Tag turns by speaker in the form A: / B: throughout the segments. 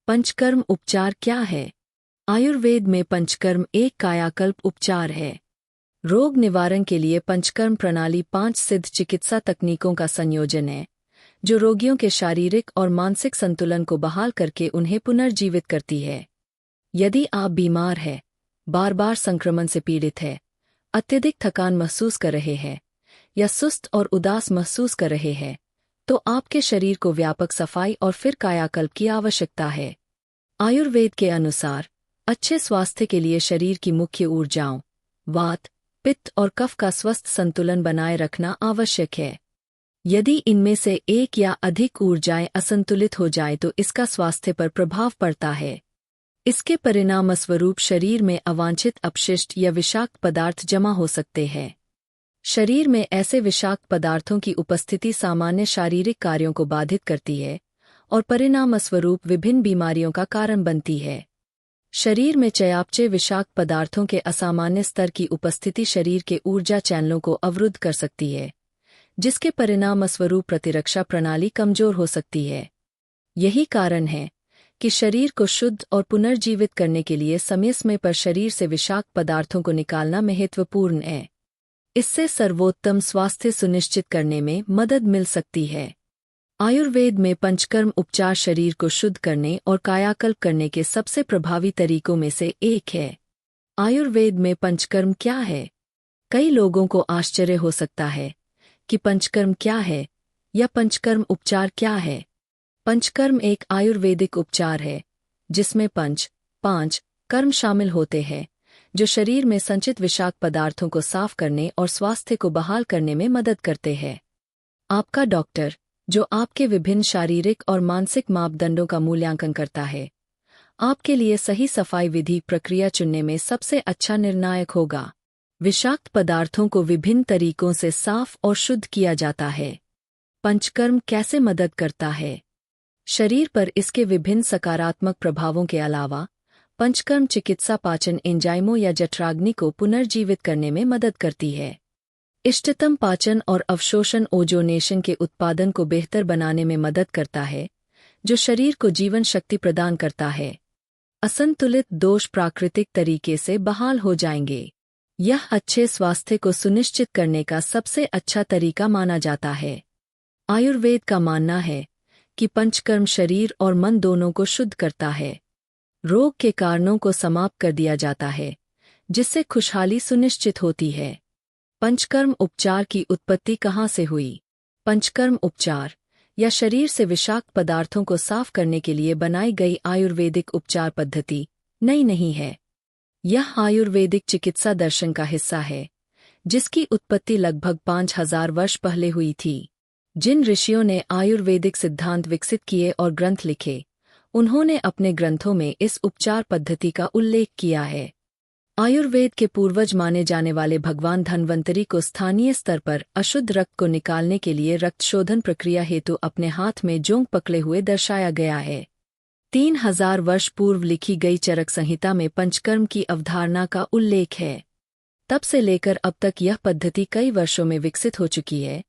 A: पंचकर्म उपचार क्या है? आयुर्वेद में पंचकर्म एक कायाकल्प उपचार है। रोग निवारण के लिए पंचकर्म प्रणाली 5 सिद्ध चिकित्सा तकनीकों का संयोजन है, जो रोगियों के शारीरिक और मानसिक संतुलन को बहाल करके उन्हें पुनर्जीवित करती है। यदि आप बीमार हैं, बार बार संक्रमण से पीड़ित हैं, अत्यधिक थकान महसूस कर रहे हैं या सुस्त और उदास महसूस कर रहे हैं, तो आपके शरीर को व्यापक सफाई और फिर कायाकल्प की आवश्यकता है। आयुर्वेद के अनुसार अच्छे स्वास्थ्य के लिए शरीर की मुख्य ऊर्जाओं वात, पित्त और कफ का स्वस्थ संतुलन बनाए रखना आवश्यक है। यदि इनमें से एक या अधिक ऊर्जाएं असंतुलित हो जाए तो इसका स्वास्थ्य पर प्रभाव पड़ता है। इसके परिणामस्वरूप शरीर में अवांछित अपशिष्ट या विषाक्त पदार्थ जमा हो सकते हैं। शरीर में ऐसे विषाक्त पदार्थों की उपस्थिति सामान्य शारीरिक कार्यों को बाधित करती है और परिणामस्वरूप विभिन्न बीमारियों का कारण बनती है। शरीर में चयापचय विषाक्त पदार्थों के असामान्य स्तर की उपस्थिति शरीर के ऊर्जा चैनलों को अवरुद्ध कर सकती है, जिसके परिणामस्वरूप प्रतिरक्षा प्रणाली कमजोर हो सकती है। यही कारण है कि शरीर को शुद्ध और पुनर्जीवित करने के लिए समय समय पर शरीर से विषाक्त पदार्थों को निकालना महत्वपूर्ण है। इससे सर्वोत्तम स्वास्थ्य सुनिश्चित करने में मदद मिल सकती है। आयुर्वेद में पंचकर्म उपचार शरीर को शुद्ध करने और कायाकल्प करने के सबसे प्रभावी तरीकों में से एक है। आयुर्वेद में पंचकर्म क्या है? कई लोगों को आश्चर्य हो सकता है कि पंचकर्म क्या है या पंचकर्म उपचार क्या है। पंचकर्म एक आयुर्वेदिक उपचार है जिसमें 5 कर्म शामिल होते हैं, जो शरीर में संचित विषाक्त पदार्थों को साफ करने और स्वास्थ्य को बहाल करने में मदद करते हैं। आपका डॉक्टर, जो आपके विभिन्न शारीरिक और मानसिक मापदंडों का मूल्यांकन करता है, आपके लिए सही सफाई विधि प्रक्रिया चुनने में सबसे अच्छा निर्णायक होगा। विषाक्त पदार्थों को विभिन्न तरीकों से साफ और शुद्ध किया जाता है। पंचकर्म कैसे मदद करता है? शरीर पर इसके विभिन्न सकारात्मक प्रभावों के अलावा पंचकर्म चिकित्सा पाचन एंजाइमों या जठराग्नि को पुनर्जीवित करने में मदद करती है। इष्टतम पाचन और अवशोषण ओजोनेशन के उत्पादन को बेहतर बनाने में मदद करता है, जो शरीर को जीवन शक्ति प्रदान करता है। असंतुलित दोष प्राकृतिक तरीके से बहाल हो जाएंगे। यह अच्छे स्वास्थ्य को सुनिश्चित करने का सबसे अच्छा तरीका माना जाता है। आयुर्वेद का मानना है कि पंचकर्म शरीर और मन दोनों को शुद्ध करता है। रोग के कारणों को समाप्त कर दिया जाता है, जिससे खुशहाली सुनिश्चित होती है। पंचकर्म उपचार की उत्पत्ति कहाँ से हुई? पंचकर्म उपचार या शरीर से विषाक्त पदार्थों को साफ करने के लिए बनाई गई आयुर्वेदिक उपचार पद्धति नई नहीं है। यह आयुर्वेदिक चिकित्सा दर्शन का हिस्सा है, जिसकी उत्पत्ति लगभग 5000 वर्ष पहले हुई थी। जिन ऋषियों ने आयुर्वेदिक सिद्धांत विकसित किए और ग्रंथ लिखे, उन्होंने अपने ग्रंथों में इस उपचार पद्धति का उल्लेख किया है। आयुर्वेद के पूर्वज माने जाने वाले भगवान धन्वंतरी को स्थानीय स्तर पर अशुद्ध रक्त को निकालने के लिए रक्त शोधन प्रक्रिया हेतु अपने हाथ में जोंक पकड़े हुए दर्शाया गया है। 3000 वर्ष पूर्व लिखी गई चरक संहिता में पंचकर्म की अवधारणा का उल्लेख है। तब से लेकर अब तक यह पद्धति कई वर्षों में विकसित हो चुकी है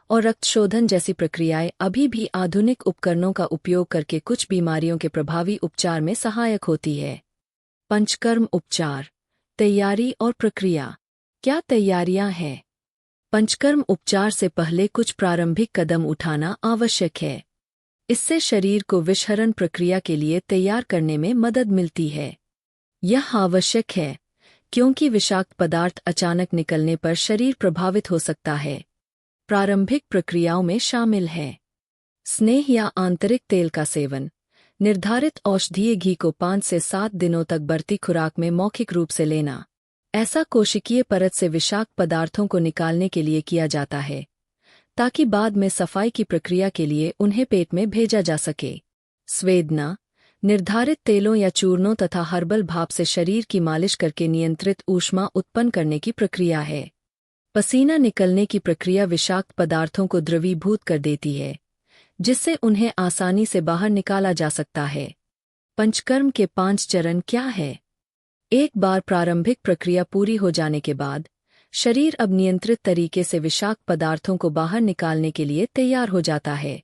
A: और रक्त शोधन जैसी प्रक्रियाएं अभी भी आधुनिक उपकरणों का उपयोग करके कुछ बीमारियों के प्रभावी उपचार में सहायक होती है। पंचकर्म उपचार, तैयारी और प्रक्रिया। क्या तैयारियां हैं? पंचकर्म उपचार से पहले कुछ प्रारंभिक कदम उठाना आवश्यक है। इससे शरीर को विषहरण प्रक्रिया के लिए तैयार करने में मदद मिलती है। यह आवश्यक है क्योंकि विषाक्त पदार्थ अचानक निकलने पर शरीर प्रभावित हो सकता है। प्रारंभिक प्रक्रियाओं में शामिल है स्नेह या आंतरिक तेल का सेवन, निर्धारित औषधीय घी को 5 से 7 दिनों तक बढ़ती खुराक में मौखिक रूप से लेना। ऐसा कोशिकीय परत से विषाक्त पदार्थों को निकालने के लिए किया जाता है, ताकि बाद में सफाई की प्रक्रिया के लिए उन्हें पेट में भेजा जा सके। स्वेदना, निर्धारित तेलों या चूर्णों तथा हर्बल भाप से शरीर की मालिश करके नियंत्रित ऊष्मा उत्पन्न करने की प्रक्रिया है। पसीना निकलने की प्रक्रिया विषाक्त पदार्थों को द्रवीभूत कर देती है, जिससे उन्हें आसानी से बाहर निकाला जा सकता है। पंचकर्म के 5 चरण क्या है? एक बार प्रारंभिक प्रक्रिया पूरी हो जाने के बाद शरीर अब नियंत्रित तरीके से विषाक्त पदार्थों को बाहर निकालने के लिए तैयार हो जाता है।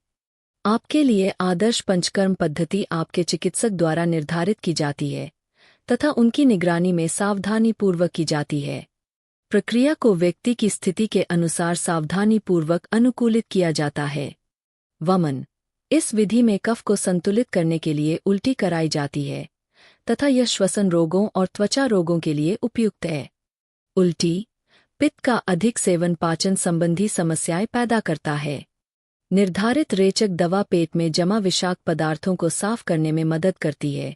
A: आपके लिए आदर्श पंचकर्म पद्धति आपके चिकित्सक द्वारा निर्धारित की जाती है तथा उनकी निगरानी में सावधानीपूर्वक की जाती है। प्रक्रिया को व्यक्ति की स्थिति के अनुसार सावधानीपूर्वक अनुकूलित किया जाता है। वमन। इस विधि में कफ को संतुलित करने के लिए उल्टी कराई जाती है तथा यह श्वसन रोगों और त्वचा रोगों के लिए उपयुक्त है। उल्टी, पित्त का अधिक सेवन पाचन संबंधी समस्याएं पैदा करता है। निर्धारित रेचक दवा पेट में जमा विषाक्त पदार्थों को साफ करने में मदद करती है,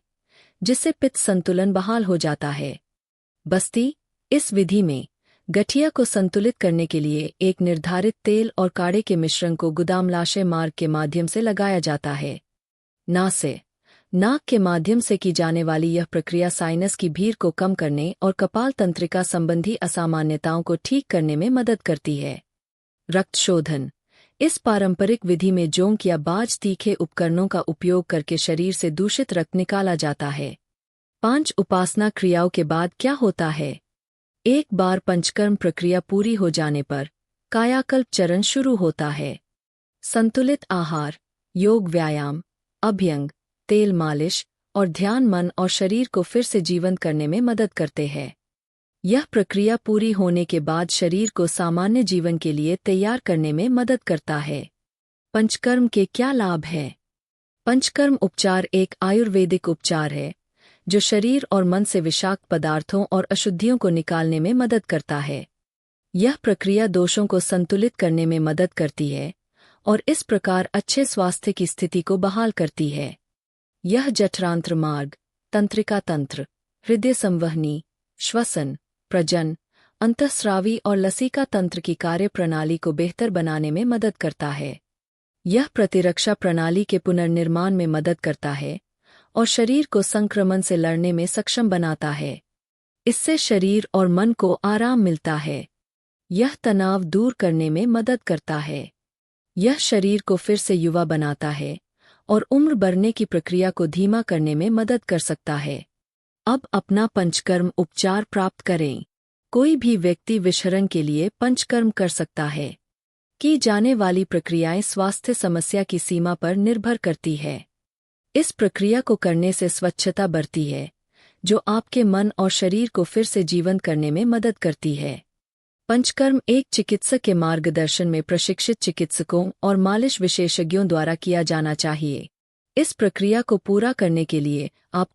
A: जिससे पित्त संतुलन बहाल हो जाता है। बस्ती। इस विधि में गठिया को संतुलित करने के लिए एक निर्धारित तेल और काढ़े के मिश्रण को गुदामलाशय मार्ग के माध्यम से लगाया जाता है। नासे। नाक के माध्यम से की जाने वाली यह प्रक्रिया साइनस की भीड़ को कम करने और कपाल तंत्रिका संबंधी असामान्यताओं को ठीक करने में मदद करती है। रक्त शोधन। इस पारंपरिक विधि में जोंक या बाज तीखे उपकरणों का उपयोग करके शरीर से दूषित रक्त निकाला जाता है। 5 उपासना क्रियाओं के बाद क्या होता है? एक बार पंचकर्म प्रक्रिया पूरी हो जाने पर कायाकल्प चरण शुरू होता है। संतुलित आहार, योग व्यायाम, अभ्यंग, तेल मालिश और ध्यान मन और शरीर को फिर से जीवंत करने में मदद करते हैं। यह प्रक्रिया पूरी होने के बाद शरीर को सामान्य जीवन के लिए तैयार करने में मदद करता है। पंचकर्म के क्या लाभ हैं? पंचकर्म उपचार एक आयुर्वेदिक उपचार है जो शरीर और मन से विषाक्त पदार्थों और अशुद्धियों को निकालने में मदद करता है। यह प्रक्रिया दोषों को संतुलित करने में मदद करती है और इस प्रकार अच्छे स्वास्थ्य की स्थिति को बहाल करती है। यह जठरांत्र मार्ग, तंत्रिका तंत्र, हृदय संवहनी, श्वसन, प्रजन, अंतःस्रावी और लसिका तंत्र की कार्य प्रणाली को बेहतर बनाने में मदद करता है। यह प्रतिरक्षा प्रणाली के पुनर्निर्माण में मदद करता है और शरीर को संक्रमण से लड़ने में सक्षम बनाता है। इससे शरीर और मन को आराम मिलता है। यह तनाव दूर करने में मदद करता है। यह शरीर को फिर से युवा बनाता है और उम्र बढ़ने की प्रक्रिया को धीमा करने में मदद कर सकता है। अब अपना पंचकर्म उपचार प्राप्त करें। कोई भी व्यक्ति विषहरण के लिए पंचकर्म कर सकता है। की जाने वाली प्रक्रियाएं स्वास्थ्य समस्या की सीमा पर निर्भर करती है। इस प्रक्रिया को करने से स्वच्छता बढ़ती है, जो आपके मन और शरीर को फिर से जीवंत करने में मदद करती है। पंचकर्म एक चिकित्सक के मार्गदर्शन में प्रशिक्षित चिकित्सकों और मालिश विशेषज्ञों द्वारा किया जाना चाहिए। इस प्रक्रिया को पूरा करने के लिए आपको